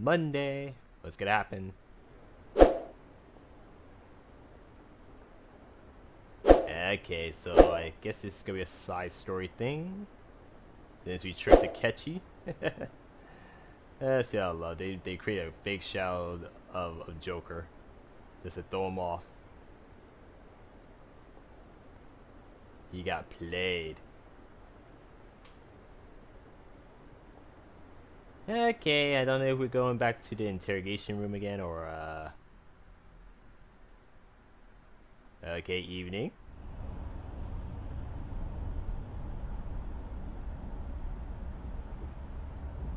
Monday. What's gonna happen? Okay, so I guess this is gonna be a side story thing. Since we tricked Akechi. That's yeah, I love. They create a fake shadow of Joker, just to throw him off. He got played. Okay, I don't know if we're going back to the interrogation room again or okay, evening.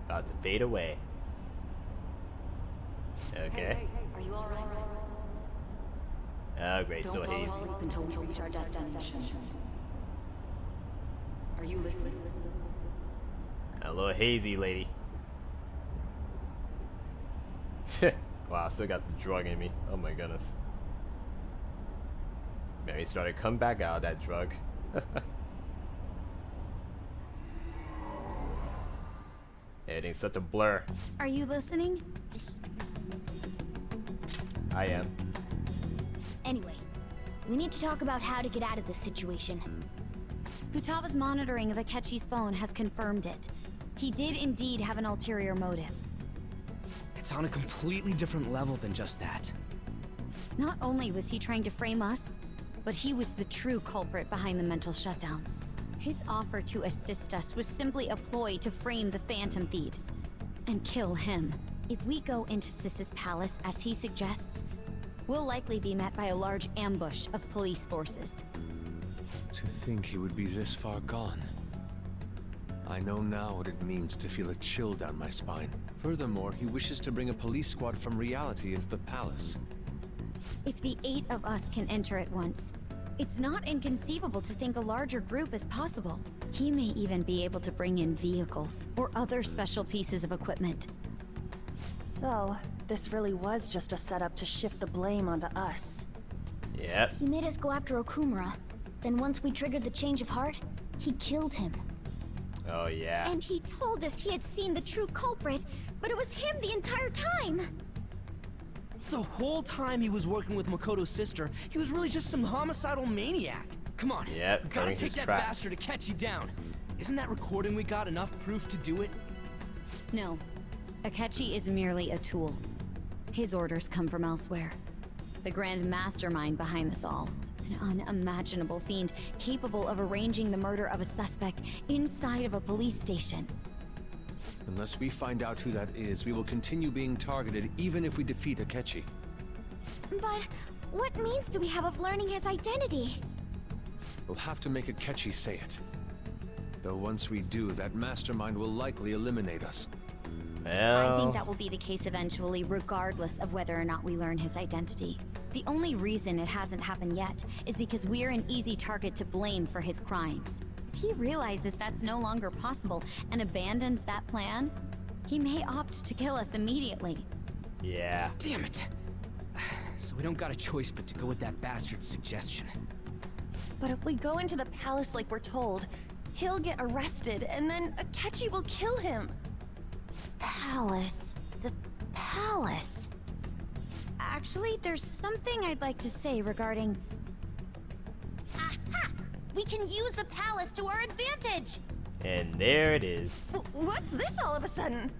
About to fade away. Okay. Hey, are you alright? Oh, great, still Don't fall hazy. asleep until we reach our destination. Are you listening? A little hazy, lady. Wow, I still got the drug in me. Oh my goodness. Man, we started to come back out of that drug. Everything's such a blur. Are you listening? I am. Anyway, we need to talk about how to get out of this situation. Futaba's monitoring of Akechi's phone has confirmed it. He did indeed have an ulterior motive. It's on a completely different level than just that. Not only was he trying to frame us, but he was the true culprit behind the mental shutdowns. His offer to assist us was simply a ploy to frame the Phantom Thieves and kill him. If we go into Sis's palace as he suggests, we'll likely be met by a large ambush of police forces. To think he would be this far gone. I know now what it means to feel a chill down my spine. Furthermore, he wishes to bring a police squad from reality into the palace. If the 8 of us can enter at once, it's not inconceivable to think a larger group is possible. He may even be able to bring in vehicles or other special pieces of equipment. So, this really was just a setup to shift the blame onto us. Yep. He made us go after Okumura. Then once we triggered the change of heart, he killed him. Oh yeah. And he told us he had seen the true culprit, but it was him the entire time! The whole time he was working with Makoto's sister, he was really just some homicidal maniac. Come on, Yep, we gotta covering take his that tracks. bastard Akechi down. Isn't that recording we got enough proof to do it? No, Akechi is merely a tool. His orders come from elsewhere. The grand mastermind behind this all. An unimaginable fiend capable of arranging the murder of a suspect inside of a police station. Unless we find out who that is, we will continue being targeted even if we defeat Akechi. But what means do we have of learning his identity? We'll have to make Akechi say it. Though once we do, that mastermind will likely eliminate us. Well, I think that will be the case eventually, regardless of whether or not we learn his identity. The only reason it hasn't happened yet is because we're an easy target to blame for his crimes. If he realizes that's no longer possible and abandons that plan, he may opt to kill us immediately. yeah. Damn it. So we don't got a choice but to go with that bastard's suggestion. But if we go into the palace like we're told, he'll get arrested and then Akechi will kill him. Palace. The palace. Actually, there's something I'd like to say regarding... Aha! We can use the palace to our advantage! And there it is. What's this all of a sudden?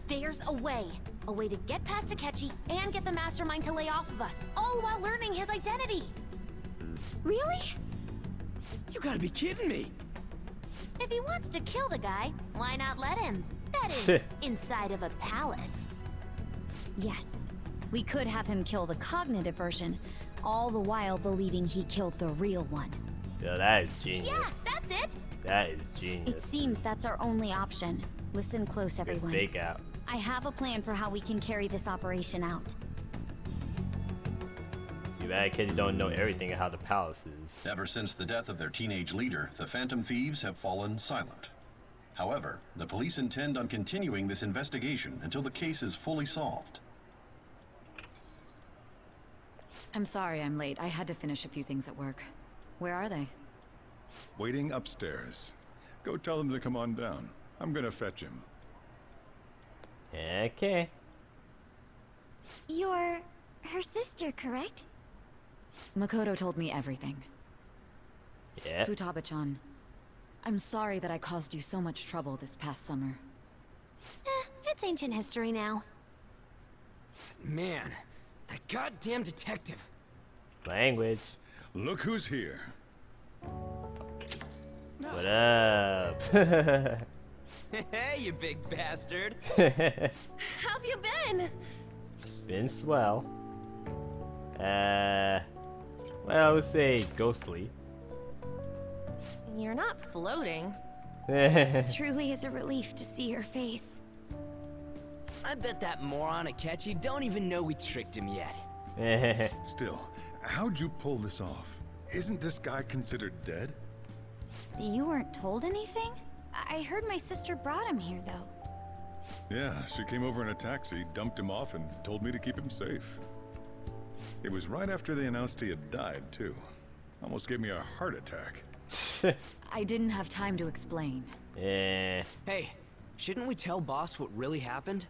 There's a way. A way to get past Akechi and get the mastermind to lay off of us, all while learning his identity. Really? You gotta be kidding me. If he wants to kill the guy, why not let him? That is, inside of a palace. Yes, we could have him kill the cognitive version, all the while believing he killed the real one. Yeah, that is genius. Yeah, that's it. That is It genius. seems that's our only option. Listen close, Good everyone. fake out. I have a plan for how we can carry this operation out. Too bad kids don't know everything of how the palace is. Ever since the death of their teenage leader, the Phantom Thieves have fallen silent. However, the police intend on continuing this investigation until the case is fully solved. I'm sorry I'm late. I had to finish a few things at work. Where are they? Waiting upstairs. Go tell them to come on down. I'm gonna fetch him. Okay. You're her sister, correct? Makoto told me everything. Yeah. Futaba-chan, I'm sorry that I caused you so much trouble this past summer. It's ancient history now. Man, that goddamn detective. Language. Look who's here. What up? Hey, you big bastard. How've you been? Been swell. Well, I would say ghostly. You're not floating. Truly is a relief to see your face. I bet that moron Akechi don't even know we tricked him yet. Still, how'd you pull this off? Isn't this guy considered dead? You weren't told anything? I heard my sister brought him here, though. Yeah, she came over in a taxi, dumped him off, and told me to keep him safe. It was right after they announced he had died, too. Almost gave me a heart attack. I didn't have time to explain. Yeah. Hey, shouldn't we tell boss what really happened?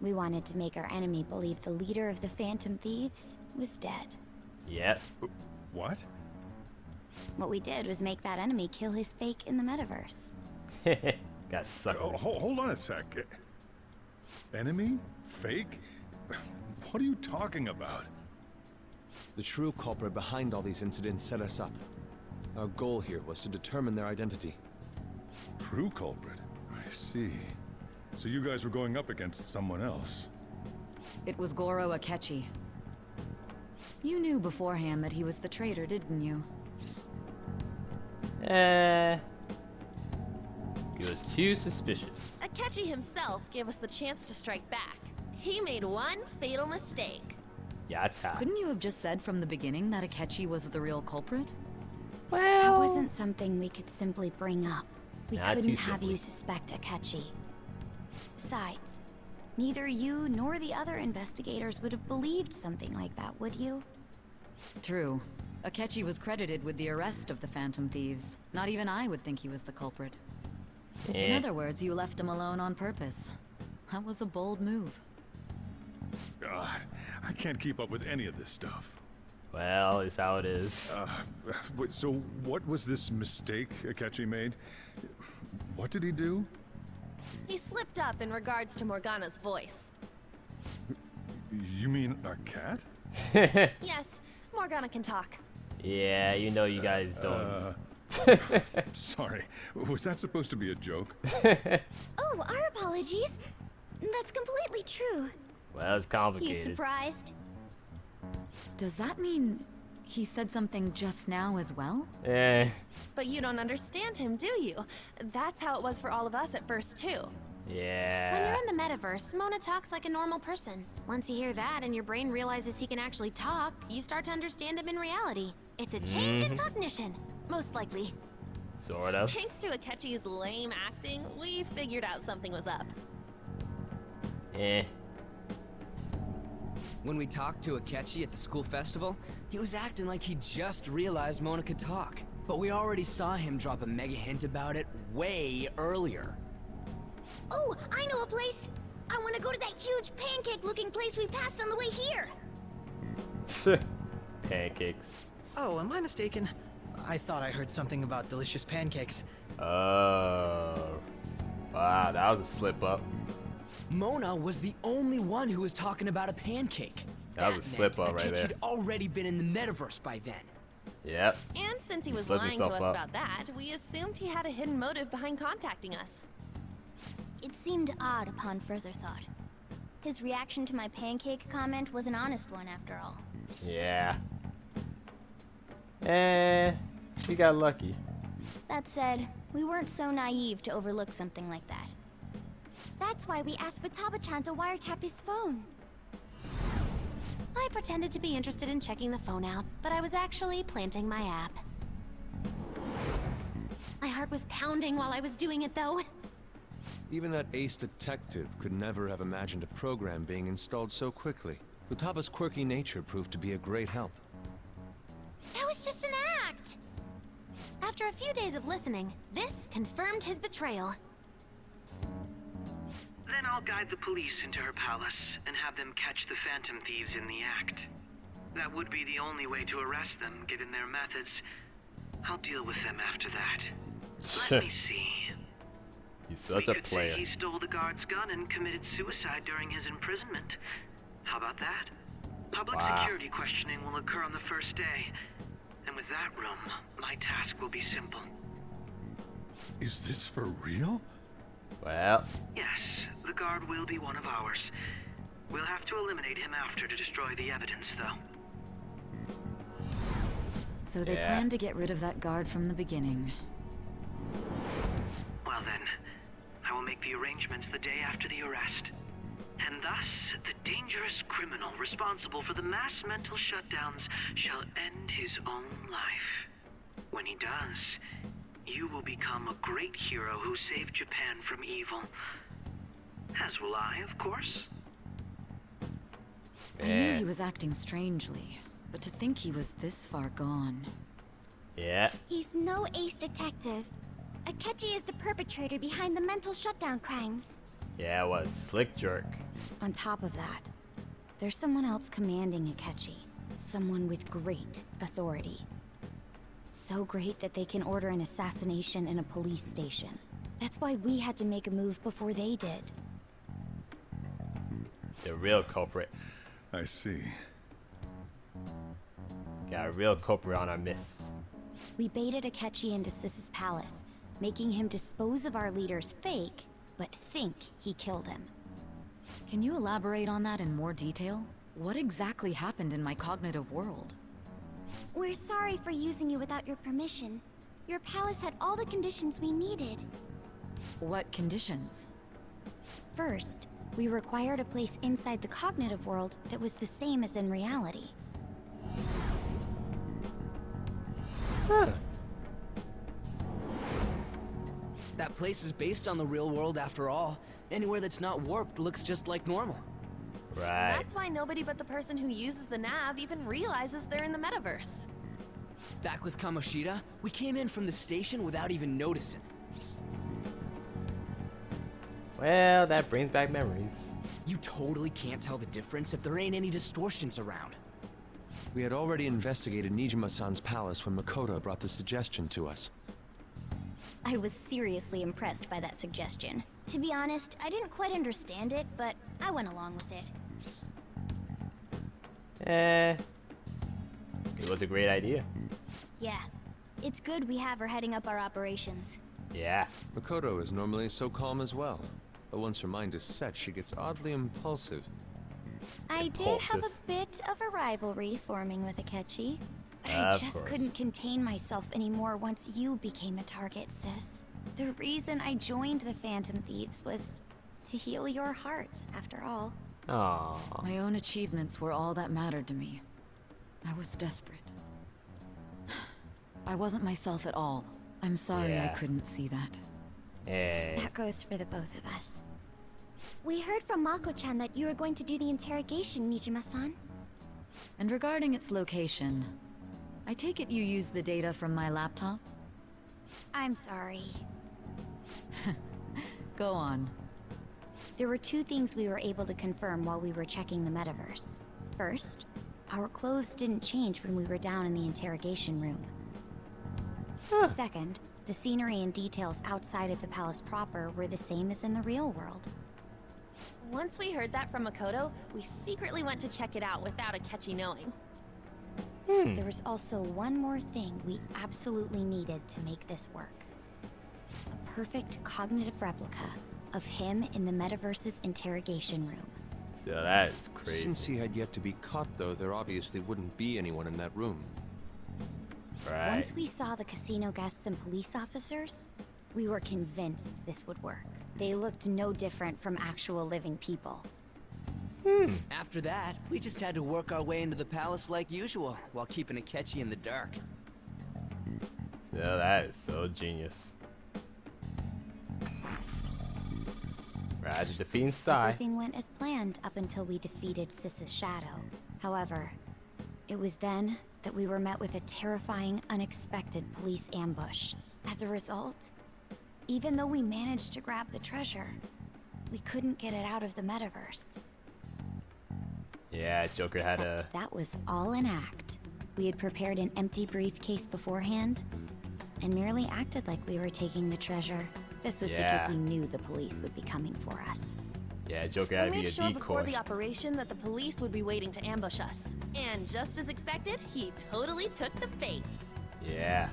We wanted to make our enemy believe the leader of the Phantom Thieves was dead. Yep. What? What we did was make that enemy kill his fake in the Metaverse. Got sucked. Oh, hold on a sec. Enemy? Fake? What are you talking about? The true culprit behind all these incidents set us up. Our goal here was to determine their identity. True culprit? I see. So you guys were going up against someone else. It was Goro Akechi. You knew beforehand that he was the traitor, didn't you? He was too suspicious. Akechi himself gave us the chance to strike back. He made one fatal mistake. Yata. Couldn't you have just said from the beginning that Akechi was the real culprit? That wasn't something we could simply bring up. We Not couldn't too have simply. you suspect Akechi. Besides, neither you nor the other investigators would have believed something like that, would you? True. Akechi was credited with the arrest of the Phantom Thieves. Not even I would think he was the culprit. In Eh. other words, you left him alone on purpose. That was a bold move. God, I can't keep up with any of this stuff. Well, it's how it is. So what was this mistake Akechi made? What did he do? He slipped up in regards to Morgana's voice. You mean a cat? Yes, Morgana can talk. Yeah, you know you guys don't. Sorry, was that supposed to be a joke? Oh, our apologies. That's completely true. Well, it's You complicated. surprised? Does that mean he said something just now as well? Eh. But you don't understand him, do you? That's how it was for all of us at first, too. When Yeah. you're in the metaverse, Mona talks like a normal person. Once you hear that and your brain realizes he can actually talk, you start to understand him in reality. It's a change in cognition, most likely. Sort of. Thanks to Akechi's lame acting, we figured out something was up. Eh. When we talked to Akechi at the school festival, he was acting like he just realized Mona could talk. But we already saw him drop a mega hint about it way earlier. Oh, I know a place. I want to go to that huge pancake-looking place we passed on the way here. Pancakes. Oh, am I mistaken? I thought I heard something about delicious pancakes. Oh. Wow, that was a slip up. Mona was the only one who was talking about a pancake. That was a slip meant up right Akechi there. had already been in the metaverse by then. Yep. And since he You was slipped lying to yourself us up. about that, we assumed he had a hidden motive behind contacting us. It seemed odd upon further thought. His reaction to my pancake comment was an honest one, after all. Yeah. Eh. You got lucky. That said, we weren't so naive to overlook something like that. That's why we asked Futaba-chan to wiretap his phone. I pretended to be interested in checking the phone out, but I was actually planting my app. My heart was pounding while I was doing it, though. Even that ace detective could never have imagined a program being installed so quickly. Futaba's quirky nature proved to be a great help. That was just an act! After a few days of listening, this confirmed his betrayal. Then I'll guide the police into her palace and have them catch the Phantom Thieves in the act. That would be the only way to arrest them, given their methods. I'll deal with them after that. Let me see. He's such a player. Say he stole the guard's gun and committed suicide during his imprisonment. How about that? Public security questioning will occur on the first day. And with that room, my task will be simple. Is this for real? Well. Yes, the guard will be one of ours. We'll have to eliminate him after to destroy the evidence, though. So they planned to get rid of that guard from the beginning. Well then, I will make the arrangements the day after the arrest. And thus, the dangerous criminal responsible for the mass mental shutdowns shall end his own life. When he does, you will become a great hero who saved Japan from evil. As will I, of course. I knew he was acting strangely, but to think he was this far gone. Yeah. He's no ace detective. Akechi is the perpetrator behind the mental shutdown crimes. Yeah, what a slick jerk. On top of that, there's someone else commanding Akechi. Someone with great authority. So great that they can order an assassination in a police station. That's why we had to make a move before they did. The real culprit. I see. Got a real culprit on our mist. We baited Akechi into Sis's palace, making him dispose of our leader's fake, but think he killed him. Can you elaborate on that in more detail? What exactly happened in my cognitive world? We're sorry for using you without your permission. Your palace had all the conditions we needed. What conditions? First, we required a place inside the cognitive world that was the same as in reality. That place is based on the real world after all. Anywhere that's not warped looks just like normal. Right. That's why nobody but the person who uses the nav even realizes they're in the metaverse. Back with Kamoshida, we came in from the station without even noticing. Well, that brings back memories. You totally can't tell the difference if there ain't any distortions around. We had already investigated Nijima-san's palace when Makoto brought the suggestion to us. I was seriously impressed by that suggestion. To be honest, I didn't quite understand it, but I went along with it. It was a great idea. Yeah. It's good we have her heading up our operations. Yeah. Makoto is normally so calm as well, but once her mind is set, she gets oddly impulsive. I did have a bit of a rivalry forming with Akechi, but I just couldn't contain myself anymore once you became a target, sis. The reason I joined the Phantom Thieves was to heal your heart, after all. Aww. My own achievements were all that mattered to me. I was desperate. I wasn't myself at all. I'm sorry I couldn't see that. Hey. That goes for the both of us. We heard from Mako-chan that you were going to do the interrogation, Nijima-san. And regarding its location, I take it you used the data from my laptop? I'm sorry. Go on. There were two things we were able to confirm while we were checking the metaverse. First, our clothes didn't change when we were down in the interrogation room. Second, the scenery and details outside of the palace proper were the same as in the real world. Once we heard that from Makoto, we secretly went to check it out without Akechi knowing. There was also one more thing we absolutely needed to make this work. A perfect cognitive replica of him in the metaverse's interrogation room. So that is crazy. Since he had yet to be caught, though, there obviously wouldn't be anyone in that room. Right. Once we saw the casino guests and police officers, we were convinced this would work. They looked no different from actual living people. After that, we just had to work our way into the palace like usual, while keeping Akechi in the dark. So that is so genius. Right, defeating Sai. Everything went as planned up until we defeated Sis's shadow. However, it was then that we were met with a terrifying, unexpected police ambush. As a result, even though we managed to grab the treasure, we couldn't get it out of the Metaverse. Yeah, Joker had a... Except that was all an act. We had prepared an empty briefcase beforehand, and merely acted like we were taking the treasure. This was because we knew the police would be coming for us. Yeah, Joker had to be a made sure before decoy. the operation that the police would be waiting to ambush us. And just as expected, he totally took the bait. Yeah.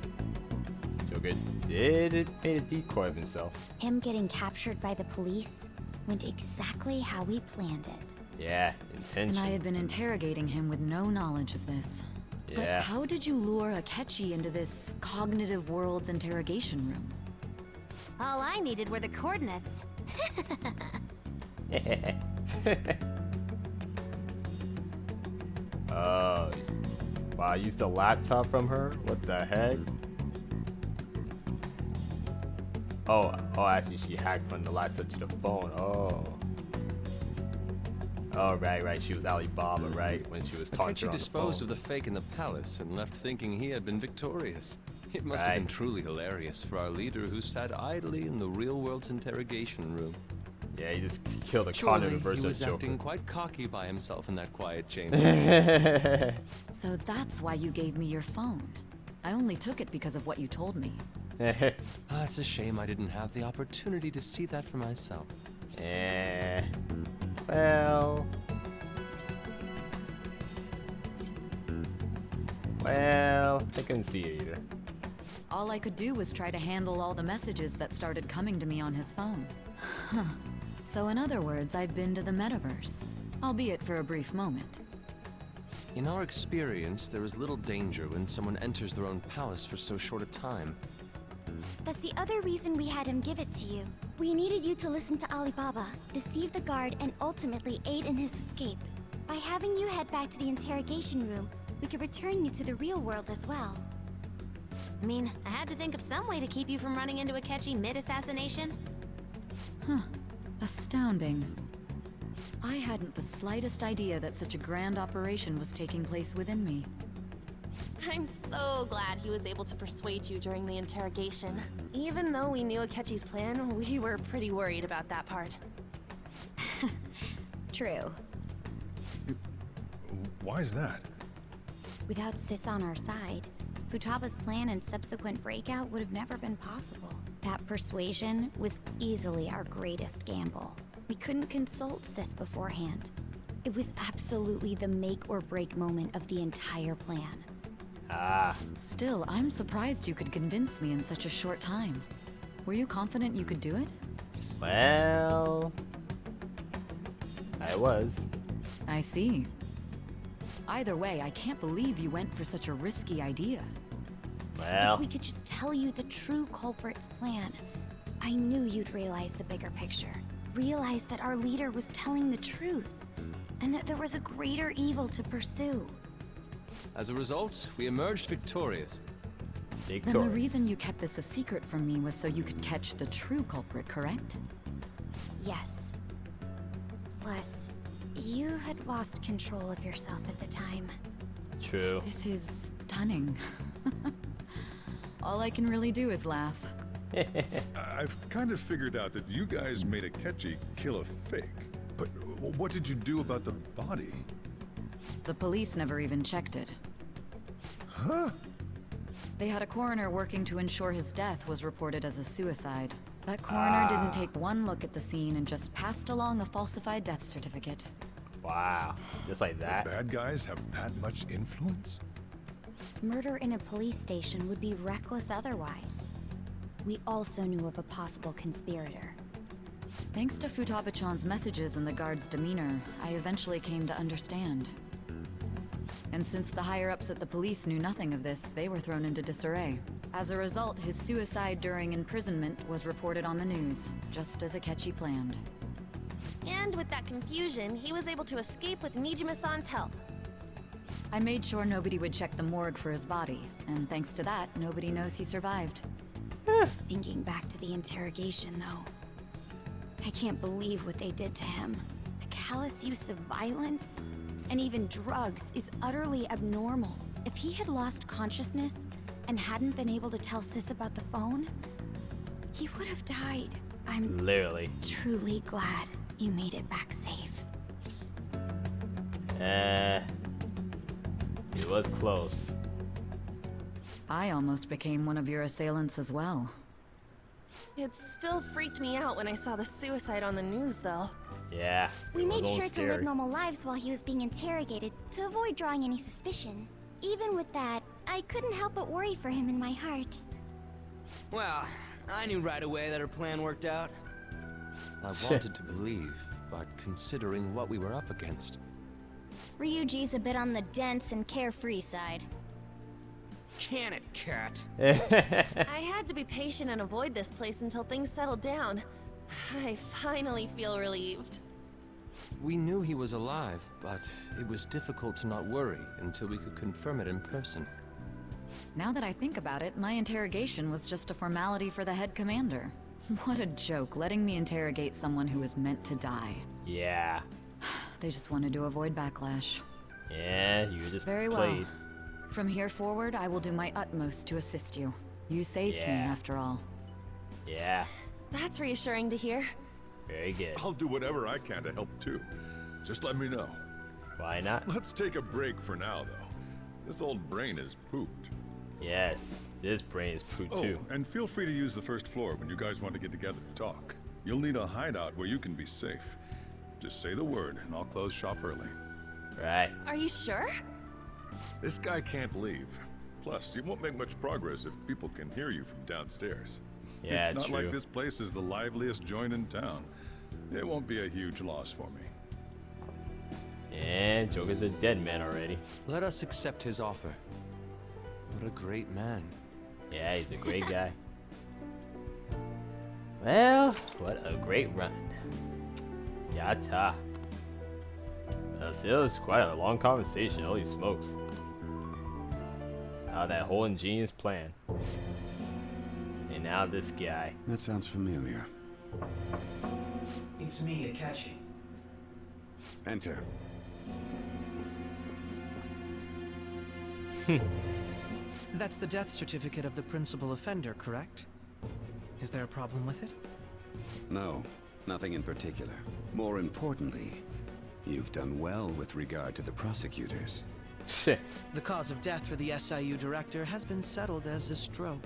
Joker did made a decoy of himself. Him getting captured by the police went exactly how we planned it. Yeah, intention. And I had been interrogating him with no knowledge of this. Yeah. But how did you lure Akechi into this cognitive world's interrogation room? All I needed were the coordinates. Oh, wow, I used a laptop from her? What the heck? Oh, actually she hacked from the laptop to the phone. Oh, right, she was Alibaba, right? When she was talking to her Akechi on the disposed phone. of the fake in the palace and left thinking he had been victorious. It must have been truly hilarious for our leader who sat idly in the real world's interrogation room. Yeah, he just killed a Surely cognitive version he of was Joker. acting quite cocky by himself in that quiet chamber. So that's why you gave me your phone. I only took it because of what you told me. It's a shame I didn't have the opportunity to see that for myself. Well, I couldn't see it either. All I could do was try to handle all the messages that started coming to me on his phone. Huh. So in other words, I've been to the Metaverse, albeit for a brief moment. In our experience, there is little danger when someone enters their own palace for so short a time. That's the other reason we had him give it to you. We needed you to listen to Alibaba, deceive the guard, and ultimately aid in his escape. By having you head back to the interrogation room, we could return you to the real world as well. I mean, I had to think of some way to keep you from running into Akechi mid-assassination. Huh. Astounding. I hadn't the slightest idea that such a grand operation was taking place within me. I'm so glad he was able to persuade you during the interrogation. Even though we knew Akechi's plan, we were pretty worried about that part. True. Why is that? Without Sis on our side, Futaba's plan and subsequent breakout would have never been possible. That persuasion was easily our greatest gamble. We couldn't consult Sis beforehand. It was absolutely the make or break moment of the entire plan. Still, I'm surprised you could convince me in such a short time. Were you confident you could do it? Well, I was. I see. Either way, I can't believe you went for such a risky idea. Well, If we could just tell you the true culprit's plan, I knew you'd realize the bigger picture. Realize that our leader was telling the truth, and that there was a greater evil to pursue. As a result, we emerged victorious. Then the reason you kept this a secret from me was so you could catch the true culprit, correct? Yes. Plus, you had lost control of yourself at the time. True. This is stunning. All I can really do is laugh. I've kind of figured out that you guys made Akechi kill a fake. But what did you do about the body? The police never even checked it. Huh? They had a coroner working to ensure his death was reported as a suicide. That coroner didn't take one look at the scene and just passed along a falsified death certificate. Wow, just like that. The bad guys have that much influence? Murder in a police station would be reckless otherwise. We also knew of a possible conspirator. Thanks to Futaba-chan's messages and the guard's demeanor, I eventually came to understand. And since the higher-ups at the police knew nothing of this, they were thrown into disarray. As a result, his suicide during imprisonment was reported on the news, just as Akechi planned. And with that confusion, he was able to escape with Mijima-san's help. I made sure nobody would check the morgue for his body, and thanks to that, nobody knows he survived. Thinking back to the interrogation, though, I can't believe what they did to him. The callous use of violence, and even drugs, is utterly abnormal. If he had lost consciousness and hadn't been able to tell Sis about the phone, he would have died. I'm Literally. truly glad you made it back safe. It was close. I almost became one of your assailants as well. It still freaked me out when I saw the suicide on the news, though. Yeah, We it was made all sure to scary. live normal lives while he was being interrogated to avoid drawing any suspicion. Even with that, I couldn't help but worry for him in my heart. Well, I knew right away that her plan worked out. I wanted to believe, but considering what we were up against, Ryuji's a bit on the dense and carefree side. Can it, cat? I had to be patient and avoid this place until things settled down. I finally feel relieved. we knew he was alive, but it was difficult to not worry until we could confirm it in person. Now that I think about it, my interrogation was just a formality for the head commander. What a joke, letting me interrogate someone who was meant to die. Yeah. They just wanted to avoid backlash. Yeah, you just Very played. well. From here forward, I will do my utmost to assist you. You saved me, Yeah. after all. Yeah, That's reassuring to hear. very good. I'll do whatever I can to help too. Just let me know. Why not? Let's take a break for now, though. This old brain is pooped. Yes, this brain is poo too. Oh, and feel free to use the first floor when you guys want to get together to talk. You'll need a hideout where you can be safe. Just say the word, and I'll close shop early. Right. Are you sure? This guy can't leave. Plus, you won't make much progress if people can hear you from downstairs. Yeah, it's not true. like this place is the liveliest joint in town. It won't be a huge loss for me. And Joker's a dead man already. Let us accept his offer. What a great man. Yeah, he's a great guy. Well, what a great run. Yatta. It was quite a long conversation, holy smokes. That whole ingenious plan. And now this guy. That sounds familiar. It's me, Akechi. Enter. That's the death certificate of the principal offender, correct? Is there a problem with it? No, nothing in particular. More importantly, you've done well with regard to the prosecutors. The cause of death for the SIU director has been settled as a stroke.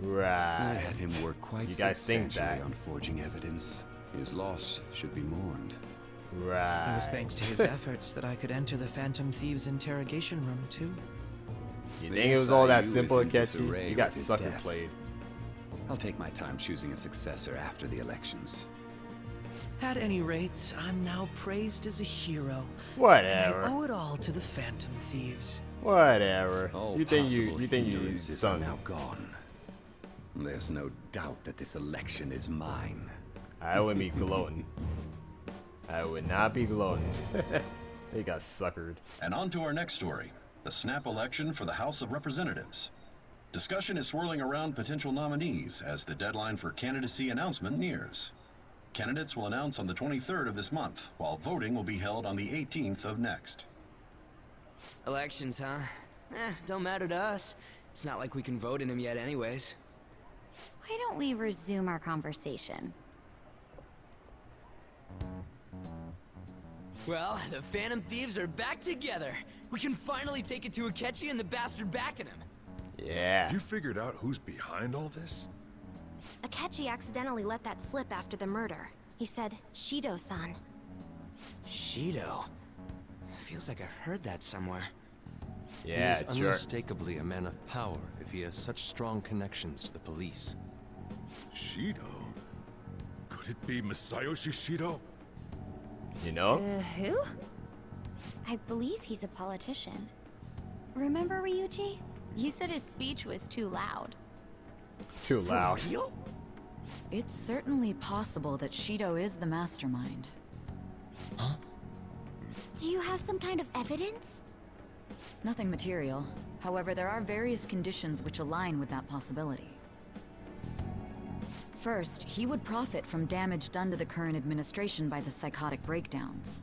I Right. had him work quite You guys think substantially that? on forging evidence. His loss should be mourned. It Right. was thanks to his efforts that I could enter the Phantom Thieves' interrogation room, too. You think it was all that SIU simple, is in disarray Akechi? You got with his sucker death. played. I'll take my time choosing a successor after the elections. At any rate, I'm now praised as a hero. And Whatever. I owe it all to the Phantom Thieves. Whatever. All You think possible you hindrances are son. now gone. There's no doubt that this election is mine. I wouldn't be gloating. I would not be gloating. They got suckered. And on to our next story, the snap election for the House of Representatives. Discussion is swirling around potential nominees as the deadline for candidacy announcement nears. Candidates will announce on the 23rd of this month, while voting will be held on the 18th of next. Elections, huh? Don't matter to us. It's not like we can vote in them yet anyways. Why don't we resume our conversation? Well, the Phantom Thieves are back together. We can finally take it to Akechi and the bastard backing him. Yeah. Have you figured out who's behind all this? Akechi accidentally let that slip after the murder. He said, Shido-san. Shido. Feels like I heard that somewhere. Yeah, he is sure. unmistakably a man of power if he has such strong connections to the police. Shido? Could it be Masayoshi Shido? You know? Who? I believe he's a politician. Remember, Ryuji? You said his speech was too loud. Too loud. For real? It's certainly possible that Shido is the mastermind. Do you have some kind of evidence? Nothing material. However, there are various conditions which align with that possibility. First, he would profit from damage done to the current administration by the psychotic breakdowns.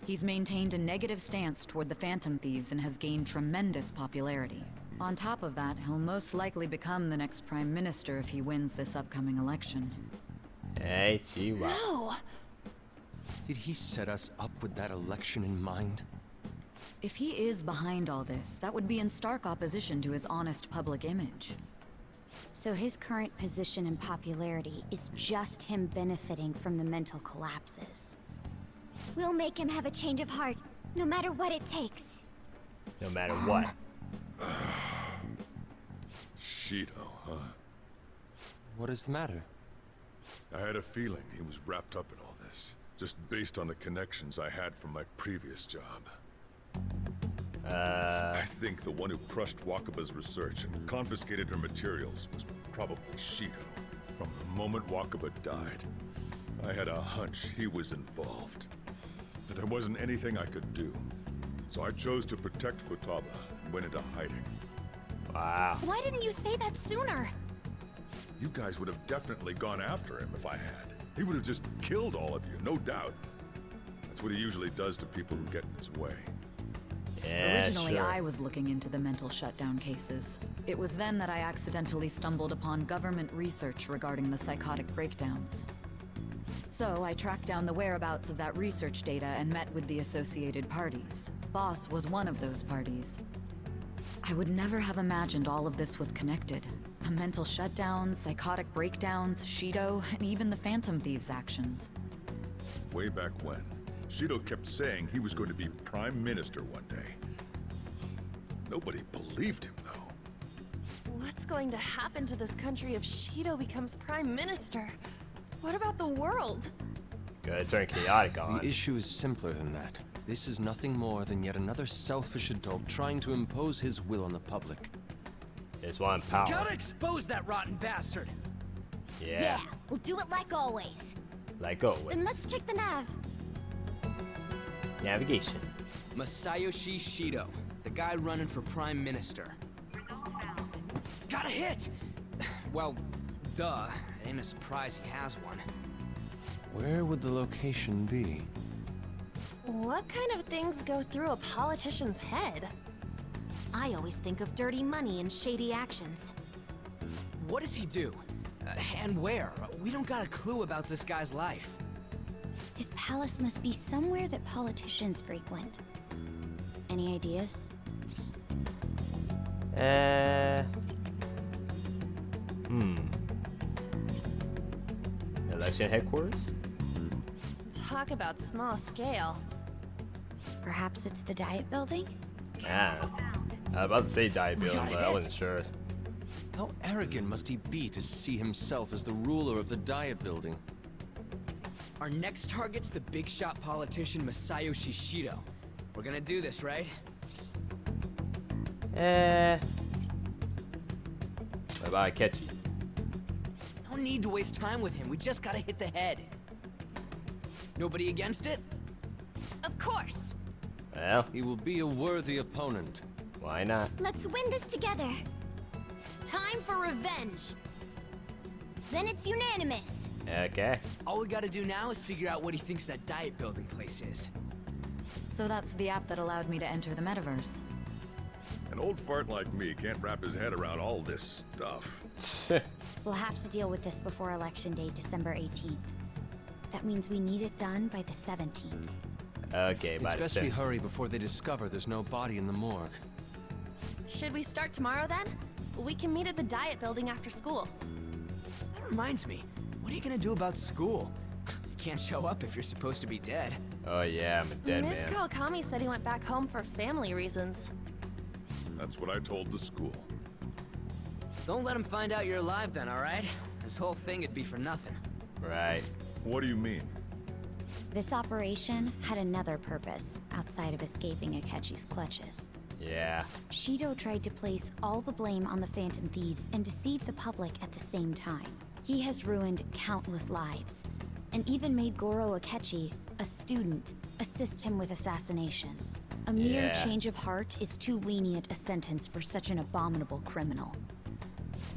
He's maintained a negative stance toward the Phantom Thieves and has gained tremendous popularity. On top of that, he'll most likely become the next Prime Minister if he wins this upcoming election. Hey, Chihuahua. No! Did he set us up with that election in mind? If he is behind all this, that would be in stark opposition to his honest public image. So his current position and popularity is just him benefiting from the mental collapses. We'll make him have a change of heart, no matter what it takes. No matter what. Shido, huh? What is the matter? I had a feeling he was wrapped up in all this, just based on the connections I had from my previous job. I think the one who crushed Wakaba's research and confiscated her materials was probably Shido. From the moment Wakaba died, I had a hunch he was involved. But there wasn't anything I could do. So I chose to protect Futaba and went into hiding. Wow. Why didn't you say that sooner? You guys would have definitely gone after him if I had. He would have just killed all of you, no doubt. That's what he usually does to people who get in his way. Yeah, Originally, sure. I was looking into the mental shutdown cases. It was then that I accidentally stumbled upon government research regarding the psychotic breakdowns. So I tracked down the whereabouts of that research data and met with the associated parties. Boss was one of those parties. I would never have imagined all of this was connected. The mental shutdowns, psychotic breakdowns, Shido, and even the Phantom Thieves' actions. Way back when, Shido kept saying he was going to be Prime Minister one day. Nobody believed him, though. What's going to happen to this country if Shido becomes Prime Minister? What about the world? Gonna turn chaotic on. The issue is simpler than that. This is nothing more than yet another selfish adult trying to impose his will on the public. It's one power. Gotta expose that rotten bastard! Yeah. We'll do it like always. Like always. Then let's check the nav. Navigation. Masayoshi Shido, the guy running for Prime Minister. Got a hit! Well, duh. Ain't a surprise he has one. Where would the location be? What kind of things go through a politician's head? I always think of dirty money and shady actions. What does he do? And where? We don't got a clue about this guy's life. His palace must be somewhere that politicians frequent. Any ideas? Election headquarters? Talk about small scale. Perhaps it's the Diet Building? Yeah. I was about to say diet building, got but I hit. wasn't sure. How arrogant must he be to see himself as the ruler of the Diet Building? Our next target's the big shot politician Masayoshi Shido. We're gonna do this, right? What about Akechi? No need to waste time with him. We just gotta hit the head. Nobody against it? Of course! Well, He will be a worthy opponent. why not? Let's win this together. Time for revenge! Then it's unanimous. Okay. All we gotta do now is figure out what he thinks that Diet Building place is. So that's the app that allowed me to enter the Metaverse. An old fart like me can't wrap his head around all this stuff. We'll have to deal with this before Election Day, December 18th. That means we need it done by the 17th. Okay, by It's the best we 7th. hurry before they discover there's no body in the morgue. Should we start tomorrow then? We can meet at the Diet Building after school. That reminds me, what are you gonna do about school? You can't show up if you're supposed to be dead. Oh yeah, I'm a dead Miss man. Kawakami said he went back home for family reasons. That's what I told the school. Don't let him find out you're alive then, alright? This whole thing would be for nothing. Right. What do you mean? This operation had another purpose outside of escaping Akechi's clutches. Yeah. Shido tried to place all the blame on the Phantom Thieves and deceive the public at the same time. He has ruined countless lives, and even made Goro Akechi, a student, assist him with assassinations. A mere Yeah. change of heart is too lenient a sentence for such an abominable criminal.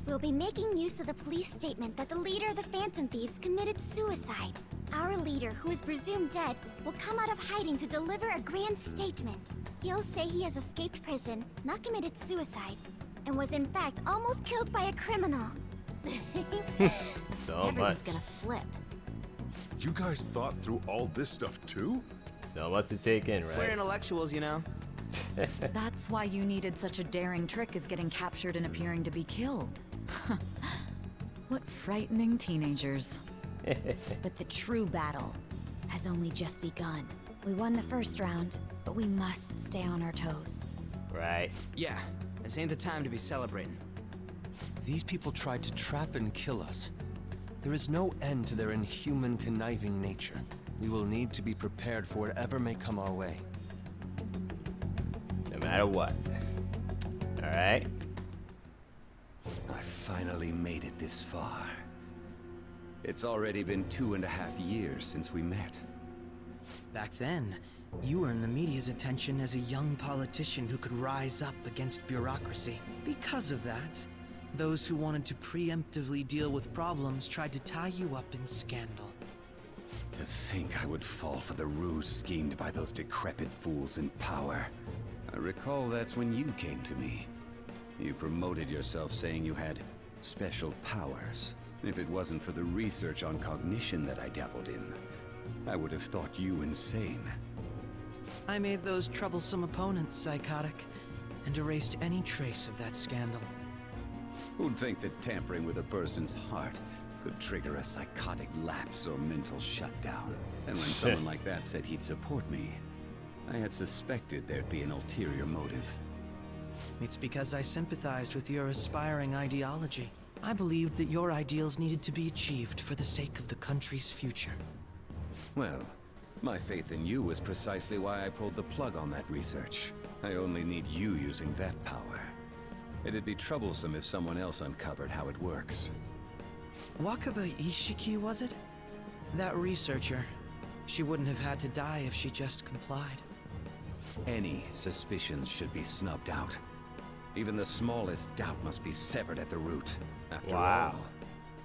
We'll be making use of the police statement that the leader of the Phantom Thieves committed suicide. Our leader, who is presumed dead, will come out of hiding to deliver a grand statement. He'll say he has escaped prison, not committed suicide, and was in fact almost killed by a criminal. So Everyone's much. gonna flip. You guys thought through all this stuff too? So much to take in, right? We're intellectuals, you know. That's why you needed such a daring trick as getting captured and appearing to be killed. What frightening teenagers. But the true battle has only just begun. We won the first round, but we must stay on our toes. Right. Yeah, this ain't the time to be celebrating. These people tried to trap and kill us. There is no end to their inhuman, conniving nature. We will need to be prepared for whatever may come our way. No matter what. Alright. I finally made it this far. It's already been 2.5 years since we met. Back then, you earned the media's attention as a young politician who could rise up against bureaucracy. Because of that, those who wanted to preemptively deal with problems tried to tie you up in scandal. To think I would fall for the ruse schemed by those decrepit fools in power. I recall that's when you came to me. You promoted yourself saying you had special powers. If it wasn't for the research on cognition that I dabbled in, I would have thought you insane. I made those troublesome opponents psychotic, and erased any trace of that scandal. Who'd think that tampering with a person's heart could trigger a psychotic lapse or mental shutdown? And when someone like that said he'd support me, I had suspected there'd be an ulterior motive. It's because I sympathized with your aspiring ideology. I believed that your ideals needed to be achieved for the sake of the country's future. Well, my faith in you was precisely why I pulled the plug on that research. I only need you using that power. It'd be troublesome if someone else uncovered how it works. Wakaba Ishiki, was it? That researcher. She wouldn't have had to die if she just complied. Any suspicions should be snubbed out. Even the smallest doubt must be severed at the root. After all,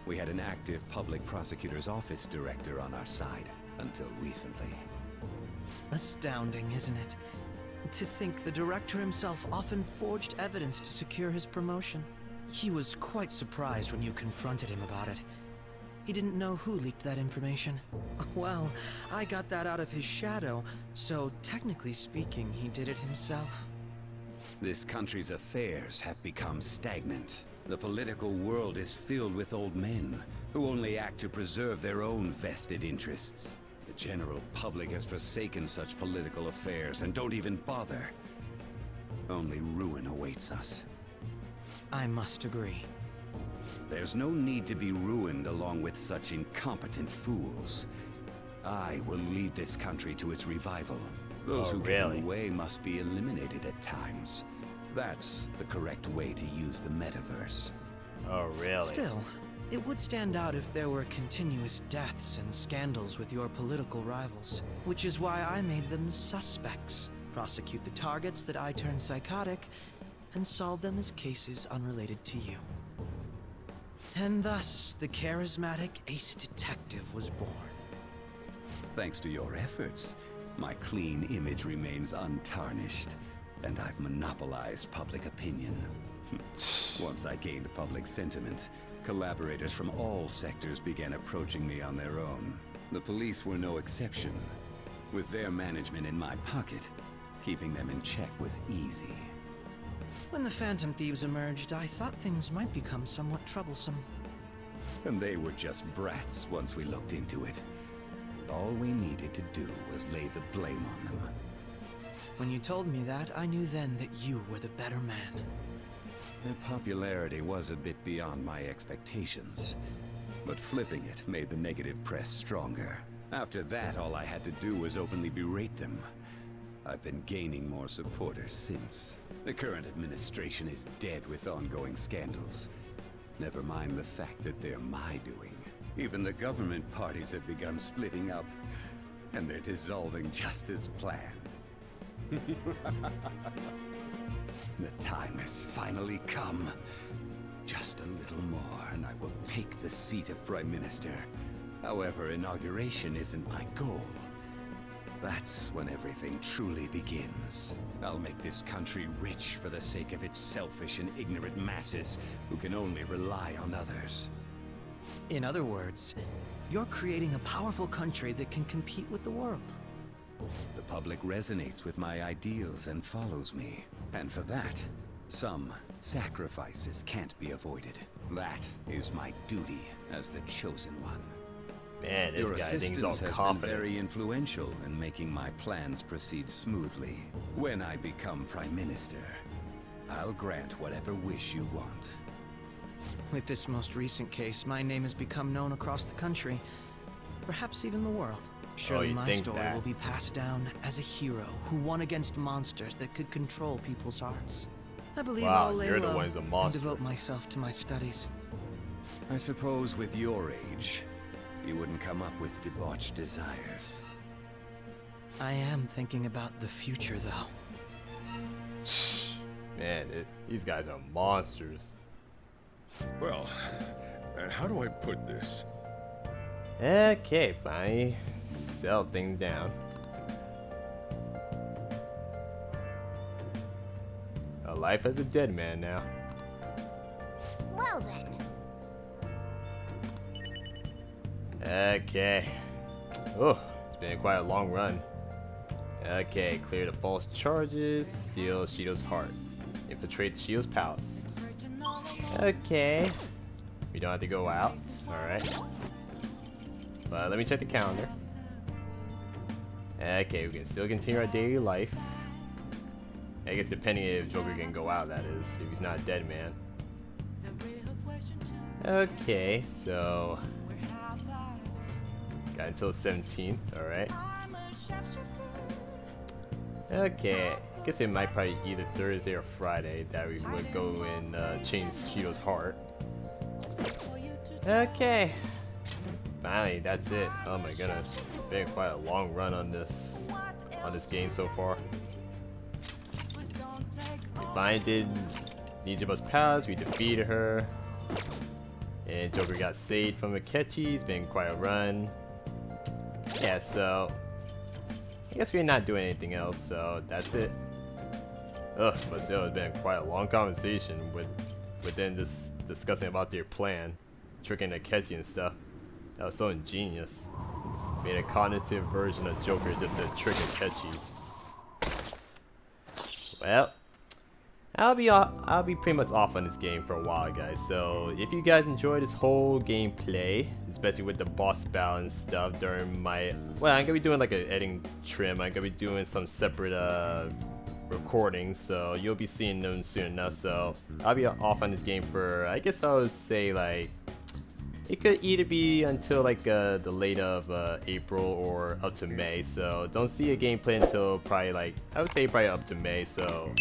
we had an active public prosecutor's office director on our side until recently. Astounding, isn't it? To think the director himself often forged evidence to secure his promotion. He was quite surprised when you confronted him about it. He didn't know who leaked that information. Well, I got that out of his shadow, so technically speaking, he did it himself. This country's affairs have become stagnant. The political world is filled with old men who only act to preserve their own vested interests. The general public has forsaken such political affairs and don't even bother. Only ruin awaits us. I must agree. There's no need to be ruined along with such incompetent fools. I will lead this country to its revival. Those who get in the way must be eliminated at times. That's the correct way to use the Metaverse. Oh, really? Still, it would stand out if there were continuous deaths and scandals with your political rivals, which is why I made them suspects. Prosecute the targets that I turned psychotic, and solve them as cases unrelated to you. And thus, the charismatic ace detective was born. Thanks to your efforts, my clean image remains untarnished, and I've monopolized public opinion. Once I gained public sentiment, collaborators from all sectors began approaching me on their own. The police were no exception. With their management in my pocket, keeping them in check was easy. When the Phantom Thieves emerged, I thought things might become somewhat troublesome. And they were just brats once we looked into it. All we needed to do was lay the blame on them. When you told me that, I knew then that you were the better man. Their popularity was a bit beyond my expectations, but flipping it made the negative press stronger. After that, all I had to do was openly berate them. I've been gaining more supporters since. The current administration is dead with ongoing scandals. Never mind the fact that they're my doing. Even the government parties have begun splitting up, and they're dissolving just as planned. The time has finally come. Just a little more, and I will take the seat of Prime Minister. However, inauguration isn't my goal. That's when everything truly begins. I'll make this country rich for the sake of its selfish and ignorant masses who can only rely on others. In other words, You're creating a powerful country that can compete with the world. The public resonates with my ideals and follows me. And for that, some sacrifices can't be avoided. That is my duty as the chosen one. Man, this Your guy thinks he's all assistance has confident. been very influential in making my plans proceed smoothly. When I become Prime Minister, I'll grant whatever wish you want. With this most recent case, my name has become known across the country, perhaps even the world. Surely you my think story that? will be passed down as a hero who won against monsters that could control people's hearts. I believe Wow, I'll lay you're the low one who's a and monster. devote myself to my studies. I suppose with your age, you wouldn't come up with debauched desires. I am thinking about the future, though. Man, these guys are monsters. Well, how do I put this? Okay, fine. Sell things down. A life as a dead man now. Well then. Okay. Oh, it's been quite a long run. Okay, clear the false charges, steal Shido's heart, infiltrate Shido's palace. Okay. We don't have to go out. Alright. But let me check the calendar. Okay, we can still continue our daily life. I guess depending if Joker can go out, that is, if he's not a dead man. Okay, so got until 17th, alright. Okay, I guess it might probably either Thursday or Friday that we would go and change Shido's heart. Okay. Finally, that's it. Oh my goodness. It's been quite a long run on this game so far. We finally did Nijima's palace, we defeated her. And Joker got saved from Akechi. It's been quite a run. Yeah, so I guess we're not doing anything else, so that's it. Ugh, but still, it's been quite a long conversation with them just discussing about their plan, tricking Akechi and stuff. That was so ingenious. Made a cognitive version of Joker just to trick Akechi. Well, I'll be pretty much off on this game for a while, guys. So if you guys enjoy this whole gameplay, especially with the boss battle and stuff during my, well, I'm gonna be doing like an editing trim. I'm gonna be doing some separate recordings, so you'll be seeing them soon enough. So I'll be off on this game for, I guess I would say, like, it could either be until like the late of April or up to May. So don't see a gameplay until probably, like, I would say probably up to May. So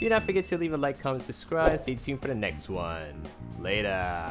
do not forget to leave a like, comment, subscribe. Stay tuned for the next one. Later.